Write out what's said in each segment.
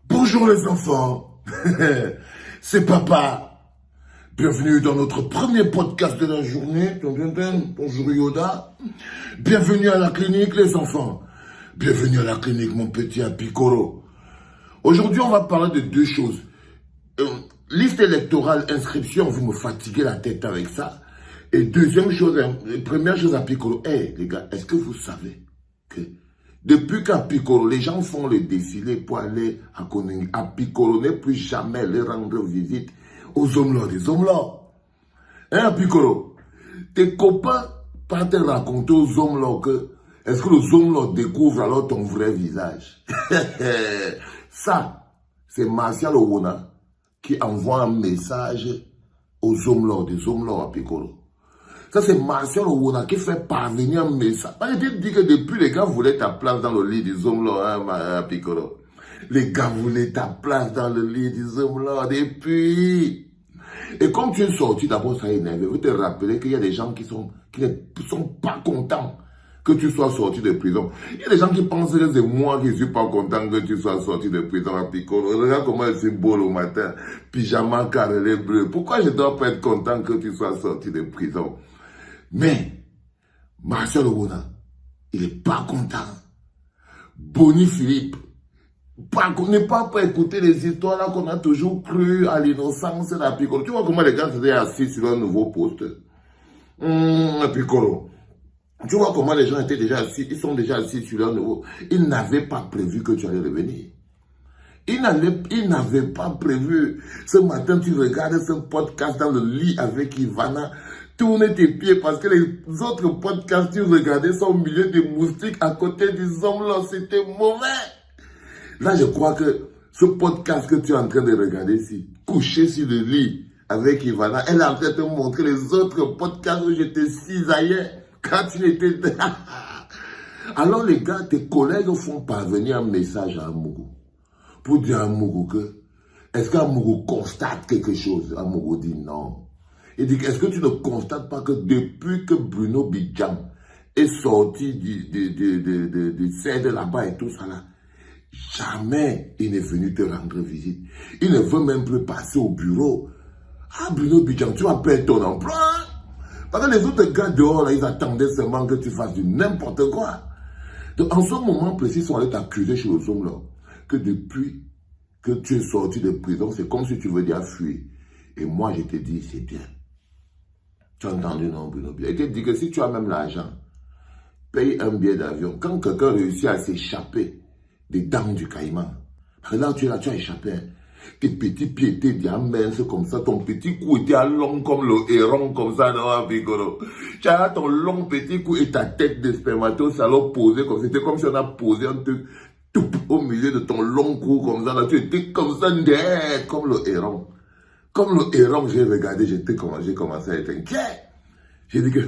Bonjour les enfants, c'est papa. Bienvenue dans notre premier podcast de la journée. Bonjour Yoda. Bienvenue à la clinique les enfants. Bienvenue à la clinique mon petit Apicoro. Aujourd'hui on va parler de deux choses. Liste électorale, inscription, vous me fatiguez la tête avec ça. Et deuxième chose, première chose Apicoro. Les gars, est-ce que vous savez que depuis qu'Apicoro, les gens font le défilé pour aller à Koningui, Apicoro n'est plus jamais aller rendre visite aux hommes-là, des hommes-là. Hein, Apicoro? Tes copains partent te raconter aux hommes-là que est-ce que les hommes-là découvrent alors ton vrai visage? Ça, c'est Martial Owona qui envoie un message aux hommes-là, des hommes-là, Apicoro. Ça, c'est Martial Owona qui fait parvenir un message. Je te dis que depuis, les gars voulaient ta place dans le lit des hommes là, hein, Apicoro. Les gars voulaient ta place dans le lit des hommes là, depuis. Et comme tu es sorti, d'abord, ça énerve. Je veux te rappeler qu'il y a des gens qui ne sont pas contents que tu sois sorti de prison. Il y a des gens qui pensent que c'est moi qui ne suis pas content que tu sois sorti de prison, Apicoro. Regarde comment elle se beau le matin, pyjama carrelé bleu. Pourquoi je ne dois pas être content que tu sois sorti de prison? Mais, Martial Owona, il n'est pas content. Bonnie Philippe, n'est pas écouter les histoires là qu'on a toujours cru à l'innocence d'Apicoro. Tu vois comment les gars étaient assis sur un nouveau poste. Apicoro. Tu vois comment les gens étaient déjà assis, ils sont déjà assis sur leur nouveau. Ils n'avaient pas prévu que tu allais revenir. Ils n'avaient pas prévu. Ce matin, tu regardes ce podcast dans le lit avec Ivana. Tourne tes pieds parce que les autres podcasts que tu regardais sont au milieu des moustiques à côté des hommes là. C'était mauvais. Là, je crois que ce podcast que tu es en train de regarder ici, couché sur le lit avec Ivana, elle est en train de te montrer les autres podcasts où j'étais cisaillé quand tu étais... Alors les gars, tes collègues font parvenir un message à Amougou pour dire à Amougou que est-ce qu'Amougou constate quelque chose? Amougou dit non. Il dit, est-ce que tu ne constates pas que depuis que Bruno Bidjan est sorti du CED là-bas et tout ça là, jamais il n'est venu te rendre visite. Il ne veut même plus passer au bureau. Ah, Bruno Bidjan, tu vas perdre ton emploi. Parce que les autres gars dehors, là, ils attendaient seulement que tu fasses du n'importe quoi. Donc, en ce moment précis, ils sont allés t'accuser chez les hommes là, que depuis que tu es sorti de prison, c'est comme si tu veux dire fuir. Et moi, je te dis, c'est bien. Tu as entendu, non, Bruno Bidjan? Il te dit que si tu as même l'argent, paye un billet d'avion. Quand quelqu'un réussit à s'échapper des dents du caïman, là, tu es là, tu as échappé. Hein. Tes petits pieds étaient bien minces comme ça, ton petit cou était long comme le héron, comme ça, non, Apicoro. Tu as ton long petit cou et ta tête de spermatozoïde posée comme c'était comme si on a posé un truc tout au milieu de ton long cou comme ça, là, tu étais comme ça, net, comme le héron. Comme le héron, j'ai regardé, j'ai commencé à être inquiet. J'ai dit que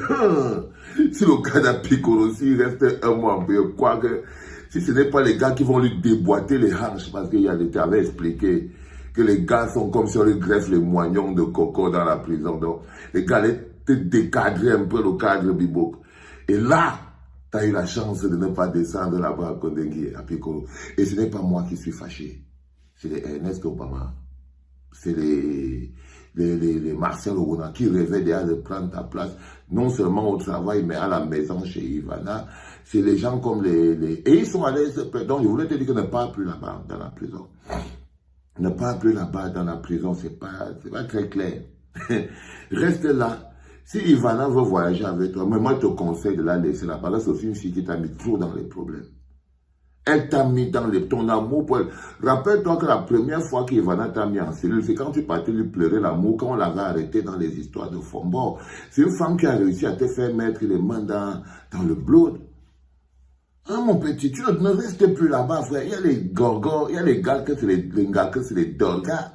si le cas d'Apicoro, s'il reste un mois, quoi que, si ce n'est pas les gars qui vont lui déboîter les hanches, parce qu'il y a des avait expliqué que les gars sont comme si on lui greffe les moignons de coco dans la prison. Donc, les gars allaient te décadrer un peu le cadre Bibok. Et là, tu as eu la chance de ne pas descendre là-bas à Koningui, à Apicoro. Et ce n'est pas moi qui suis fâché. C'est les Ernest Obama. C'est les Martial Owona qui rêvaient déjà de prendre ta place, non seulement au travail, mais à la maison chez Ivana. C'est les gens comme Et ils sont allés... Donc, je voulais te dire que ne pas plus là-bas dans la prison. Ne pas plus là-bas dans la prison, c'est pas très clair. Reste là. Si Ivana veut voyager avec toi, mais moi, je te conseille de la laisser là-bas. Là, c'est aussi une fille qui t'a mis trop dans les problèmes. Elle t'a mis dans ton amour pour elle. Rappelle-toi que la première fois qu'Ivana t'a mis en cellule, c'est quand tu partais lui pleurer l'amour, quand on l'avait arrêté dans les histoires de Fombor. C'est une femme qui a réussi à te faire mettre les mains dans le blood. Hein, mon petit, tu ne restes plus là-bas, frère. Il y a les gorgons, il y a les gars que c'est les dorgas.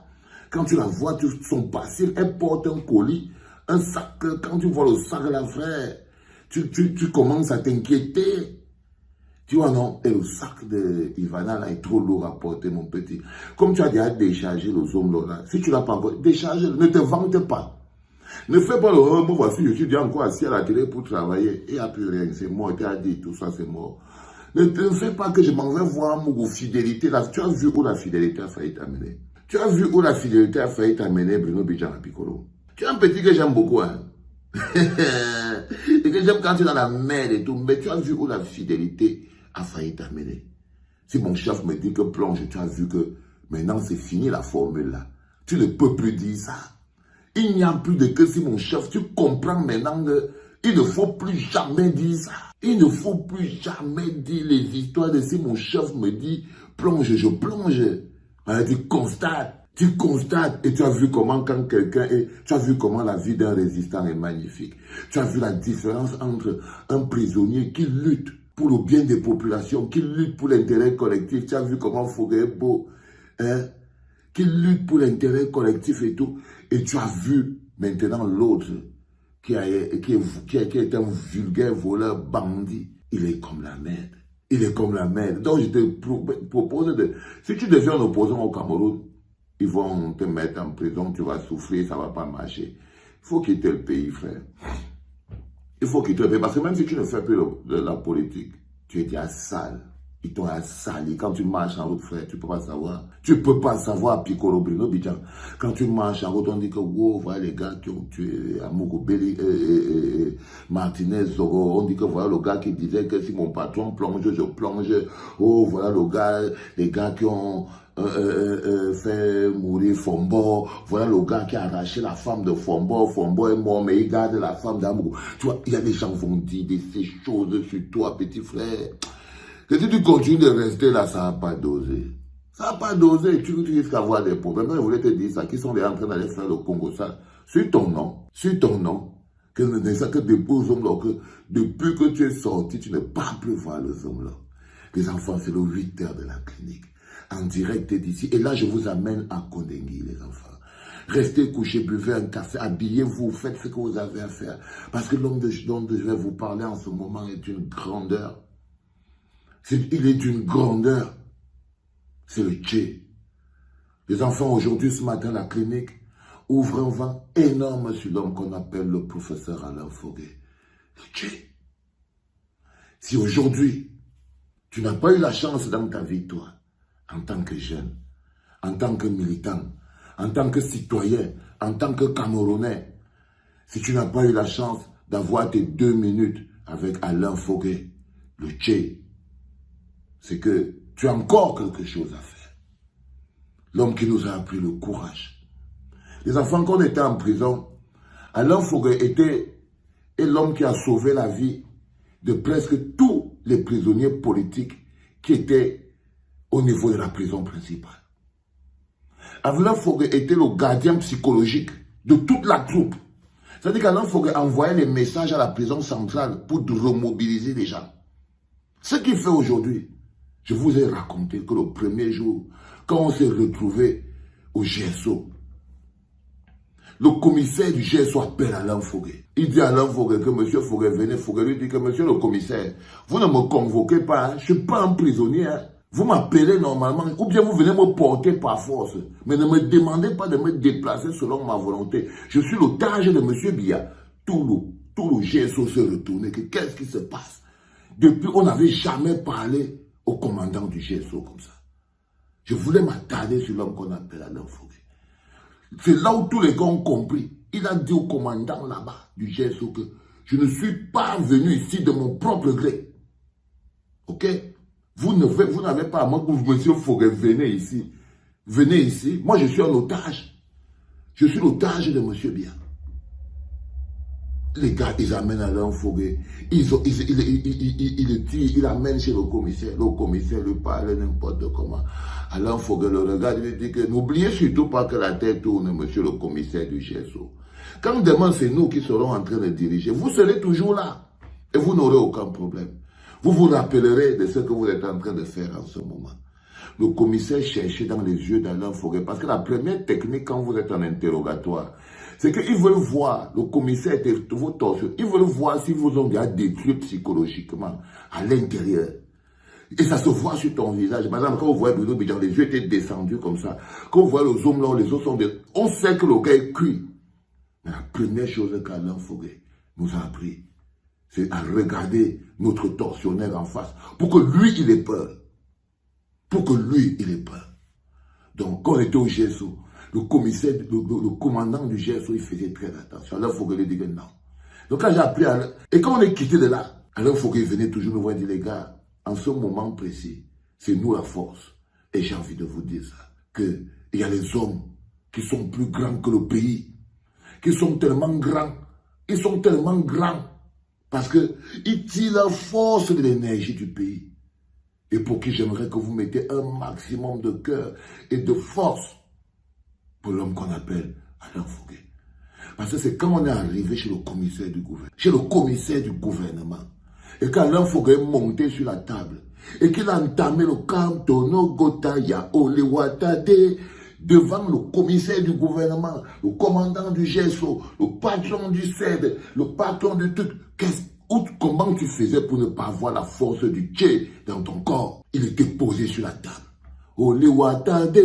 Quand tu la vois, son passif, elle porte un colis, un sac. Quand tu vois le sac là, frère, tu commences à t'inquiéter. Tu vois, non? Et le sac de Ivana, là, est trop lourd à porter, mon petit. Comme tu as déjà déchargé les hommes, là, si tu l'as pas encore, décharge, ne te vante pas. Ne fais pas le « moi voici, je suis déjà encore assis à la télé pour travailler. » Il n'y a plus rien, c'est mort, tu as dit, tout ça, c'est mort. Ne fais pas que je m'en vais voir mon fidélité. Là, tu as vu où la fidélité a failli t'amener. Tu as vu où la fidélité a failli t'amener, Bruno Bidjan Piccolo. Tu es un petit que j'aime beaucoup, hein. Et que j'aime quand tu es dans la mer et tout. Mais tu as vu où la fidélité a failli t'amener. Si mon chef me dit que plonge, tu as vu que maintenant c'est fini la formule là. Tu ne peux plus dire ça. Il n'y a plus de que si mon chef, tu comprends maintenant que il ne faut plus jamais dire ça. Il ne faut plus jamais dire les histoires de si mon chef me dit plonge, je plonge. Alors, tu constates et tu as vu comment quand quelqu'un est, tu as vu comment la vie d'un résistant est magnifique. Tu as vu la différence entre un prisonnier qui lutte pour le bien des populations, qui lutte pour l'intérêt collectif. Tu as vu comment Foguet est beau, hein, qui lutte pour l'intérêt collectif et tout. Et tu as vu maintenant l'autre qui est un vulgaire voleur bandit. Il est comme la merde. Il est comme la merde. Donc je te propose de... Si tu deviens un opposant au Cameroun, ils vont te mettre en prison, tu vas souffrir, ça ne va pas marcher. Il faut quitter le pays, frère. Il faut quitter le pays. Parce que même si tu ne fais plus de la politique, tu es déjà sale. Ils t'ont sali. Quand tu marches en route, frère, tu ne peux pas savoir. Tu ne peux pas savoir, Piccolo Bruno Bidjan. Quand tu marches en route, on dit que, wow, voilà les gars qui ont tué Amogo Belli, Martinez, Zoro. On dit que voilà le gars qui disait que si mon patron plonge, je plonge. Oh, voilà le gars, les gars qui ont fait mourir Fombo. Voilà le gars qui a arraché la femme de Fombo. Fombo est mort, mais il garde la femme d'Amogo. Tu vois, il y a des gens qui vont dire ces choses sur toi, petit frère. Que si tu continues de rester là, ça ne va pas doser. Ça ne va pas doser. Tu risques d'avoir des problèmes. Je voulais te dire ça. Qui sont les en train d'aller faire le Congo, ça. Sur ton nom. Que depuis que tu es sorti, tu ne peux plus voir les hommes là. Les enfants, c'est le 8h de la clinique. En direct d'ici. Et là, je vous amène à Kondengui, les enfants. Restez couchés, buvez un café, habillez-vous, faites ce que vous avez à faire. Parce que l'homme dont je vais vous parler en ce moment est une grandeur. Il est d'une grandeur. C'est le Tché. Les enfants, aujourd'hui, ce matin, la clinique ouvre un vent énorme sur l'homme qu'on appelle le professeur Alain Foguet. Le Tché. Si aujourd'hui, tu n'as pas eu la chance dans ta vie, toi, en tant que jeune, en tant que militant, en tant que citoyen, en tant que Camerounais, si tu n'as pas eu la chance d'avoir tes 2 minutes avec Alain Foguet, le Tché, c'est que tu as encore quelque chose à faire. L'homme qui nous a appris le courage. Les enfants, quand on était en prison, Alain Foguet est l'homme qui a sauvé la vie de presque tous les prisonniers politiques qui étaient au niveau de la prison principale. Alain Foguet était le gardien psychologique de toute la troupe. C'est-à-dire qu'Alain Foguet envoyait les messages à la prison centrale pour remobiliser les gens. Ce qu'il fait aujourd'hui, je vous ai raconté que le premier jour, quand on s'est retrouvé au GSO, le commissaire du GSO appelle Alain Foguet. Il dit à Alain Foguet que M. Foguet venait. Foguet lui dit que monsieur le commissaire, vous ne me convoquez pas, hein, je ne suis pas un prisonnier. Hein. Vous m'appelez normalement, ou bien vous venez me porter par force. Mais ne me demandez pas de me déplacer selon ma volonté. Je suis l'otage de M. Biya. Tout le GSO s'est retourné. Qu'est-ce qui se passe? Depuis, on n'avait jamais parlé au commandant du GSO comme ça. Je voulais m'attarder sur l'homme qu'on appelle Alain Foguet. C'est là où tous les gars ont compris. Il a dit au commandant là-bas du GSO que je ne suis pas venu ici de mon propre gré. Ok? Vous n'avez pas à moi que monsieur Foguet, venez ici. Venez ici. Moi, je suis un otage. Je suis l'otage de monsieur Biya. Les gars, ils amènent Alain Foguet. Il amène chez le commissaire. Le commissaire lui parle n'importe comment. Alain Foguet le regarde et lui dit que n'oubliez surtout pas que la tête tourne, monsieur le commissaire du GSO. Quand demain c'est nous qui serons en train de diriger, vous serez toujours là. Et vous n'aurez aucun problème. Vous vous rappellerez de ce que vous êtes en train de faire en ce moment. Le commissaire cherchait dans les yeux d'Alain Foguet. Parce que la première technique quand vous êtes en interrogatoire, c'est qu'ils veulent voir, le commissaire était vos torsions, ils veulent voir si vous ont déjà détruit psychologiquement à l'intérieur. Et ça se voit sur ton visage. Par exemple, quand vous voyez Bruno Bidjan, les yeux étaient descendus comme ça. Quand vous voyez les hommes là, les autres sont des... On sait que le gars est cuit. Mais la première chose qu'Alain Foguet nous a appris, c'est à regarder notre tortionnaire en face pour que lui, il ait peur. Pour que lui, il ait peur. Donc, quand on était au GSO, le commissaire, le commandant du GSO, il faisait très attention. Alors, il faut que les digue non. Donc, quand j'ai appris à... Et quand on est quitté de là, alors il faut qu'il venait toujours nous voir et dire, les gars, en ce moment précis, c'est nous la force. Et j'ai envie de vous dire ça, qu'il y a les hommes qui sont plus grands que le pays, qui sont tellement grands, ils sont tellement grands, parce qu'ils tirent la force de l'énergie du pays. Et pour qui j'aimerais que vous mettez un maximum de cœur et de force pour l'homme qu'on appelle Alain Fogué. Parce que c'est quand on est arrivé chez le commissaire du gouvernement, et quand Alain Fogué est monté sur la table, et qu'il a entamé le cantono Gotaya Olewatade devant le commissaire du gouvernement, le commandant du GSO, le patron du CED, le patron du truc, comment tu faisais pour ne pas avoir la force du Tché dans ton corps? Il était posé sur la table. Olewatade,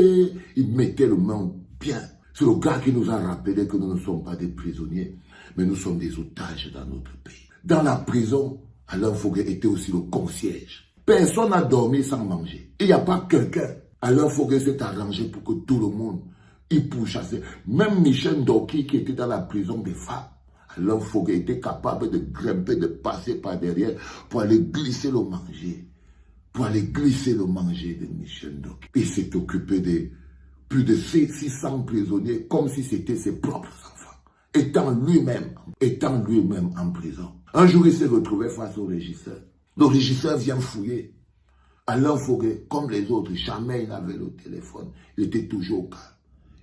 il mettait le main bien. C'est le gars qui nous a rappelé que nous ne sommes pas des prisonniers, mais nous sommes des otages dans notre pays. Dans la prison, Alain Fogué était aussi le concierge. Personne n'a dormi sans manger. Il n'y a pas quelqu'un. Alain Fogué s'est arrangé pour que tout le monde y pourchasse. Même Michel Ndoki qui était dans la prison des femmes, Alain Fogué était capable de grimper, de passer par derrière pour aller glisser le manger. Pour aller glisser le manger de Michel Ndoki. Il s'est occupé de plus de 600 prisonniers comme si c'était ses propres enfants. Étant lui-même en prison. Un jour, il s'est retrouvé face au régisseur. Le régisseur vient fouiller. Alain Fogué, comme les autres, jamais il n'avait le téléphone. Il était toujours au calme.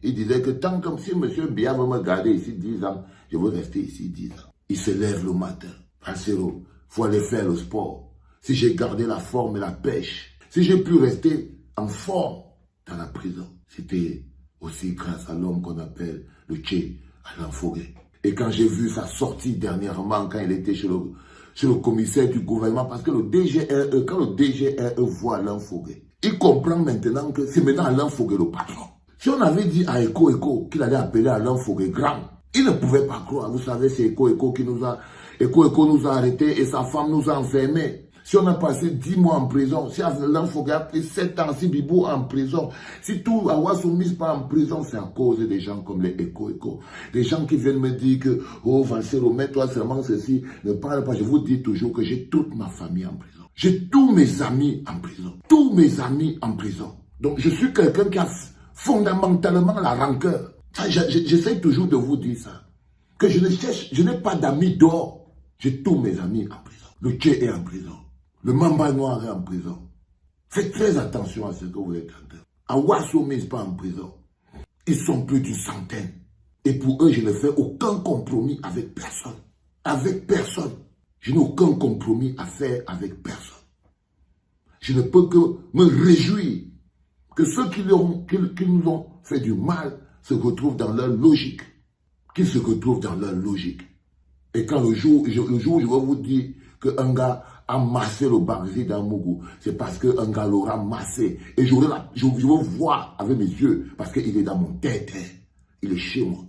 Il disait que tant comme si M. Biya veut me garder ici 10 ans, je veux rester ici 10 ans. Il se lève le matin. Ansero, il faut aller faire le sport. Si j'ai gardé la forme et la pêche, si j'ai pu rester en forme dans la prison, c'était aussi grâce à l'homme qu'on appelle le Tché, Alain Fogué. Et quand j'ai vu sa sortie dernièrement, quand il était chez le commissaire du gouvernement, parce que le DGRE, quand le DGRE voit Alain Fogué, il comprend maintenant que c'est maintenant Alain Fogué le patron. Si on avait dit à Eko qu'il allait appeler Alain Fogué grand, il ne pouvait pas croire. Vous savez, c'est Eko qui nous a... Eko nous a arrêtés et sa femme nous a enfermés. Si on a passé 10 mois en prison, si Alain Fogué a pris 7 ans, si Bibou en prison, si tout Awasoumis pas en prison, c'est à cause des gens comme les Eko. Des gens qui viennent me dire que, oh Vancero, mets-toi seulement ceci, ne parle pas. Je vous dis toujours que j'ai toute ma famille en prison. J'ai tous mes amis en prison. Tous mes amis en prison. Donc je suis quelqu'un qui a fondamentalement la rancœur. J'essaie toujours de vous dire ça. Que je n'ai pas d'amis dehors. J'ai tous mes amis en prison. Le Tché est en prison. Le Mamba Noir est en prison. Faites très attention à ce que vous êtes en train. Awasoumis n'est pas en prison. Ils sont plus d'une centaine. Et pour eux, je ne fais aucun compromis avec personne. Avec personne. Je n'ai aucun compromis à faire avec personne. Je ne peux que me réjouir que ceux qui nous ont fait du mal se retrouvent dans leur logique. Qu'ils se retrouvent dans leur logique. Et quand le jour où je vais vous dire qu'un gars a massé le Barzi dans Mougou, c'est parce qu'un gars l'aura massé. Et je veux voir avec mes yeux, parce qu'il est dans mon tête. Il est chez moi.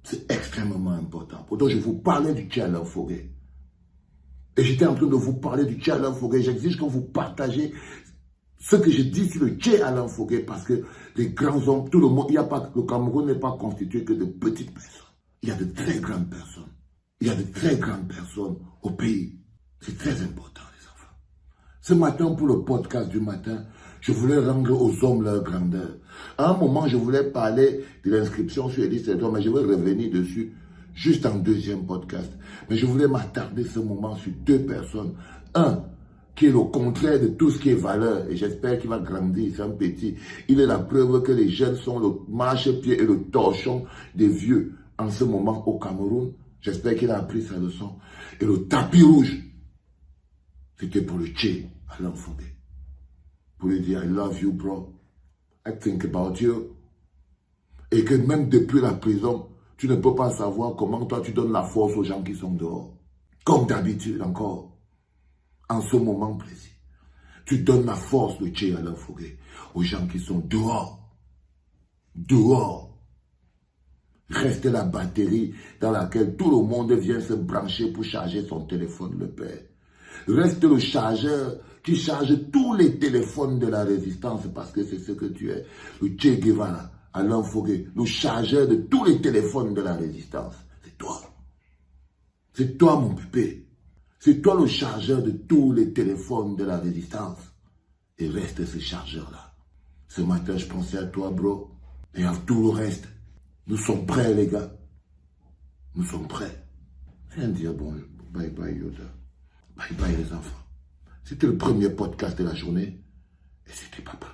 C'est extrêmement important. Pourtant, je vous parlais du Tché Alain Fogué. Et j'étais en train de vous parler du Tché Alain Fogué. J'exige que vous partagez ce que je dis sur le Tché Alain Fogué, parce que les grands hommes, tout le monde, le Cameroun n'est pas constitué que de petites personnes. Il y a de très grandes personnes. Il y a de très grandes personnes au pays. C'est très important, les enfants. Ce matin, pour le podcast du matin, je voulais rendre aux hommes leur grandeur. À un moment, je voulais parler de l'inscription sur les listes d'électeurs, mais je vais revenir dessus juste en deuxième podcast. Mais je voulais m'attarder ce moment sur 2 personnes. Un, qui est le contraire de tout ce qui est valeur, et j'espère qu'il va grandir, c'est un petit. Il est la preuve que les jeunes sont le marchepied et le torchon des vieux en ce moment au Cameroun. J'espère qu'il a appris sa leçon. Et le tapis rouge, c'était pour le Tché Alain Fogué. Pour lui dire, I love you, bro. I think about you. Et que même depuis la prison, tu ne peux pas savoir comment toi tu donnes la force aux gens qui sont dehors. Comme d'habitude encore, en ce moment précis. Tu donnes la force de Tché Alain Fogué aux gens qui sont dehors. Dehors. Reste la batterie dans laquelle tout le monde vient se brancher pour charger son téléphone, le père. Reste le chargeur qui charge tous les téléphones de la résistance parce que c'est ce que tu es. Le Che Guevara, Alain Foguet, le chargeur de tous les téléphones de la résistance. C'est toi. C'est toi, mon pépé. C'est toi le chargeur de tous les téléphones de la résistance. Et reste ce chargeur-là. Ce matin, je pensais à toi, bro. Et à tout le reste. Nous sommes prêts, les gars. Nous sommes prêts. Rien dire, bon, bye bye, Yoda. Bye bye, les enfants. C'était le premier podcast de la journée. Et c'était papa.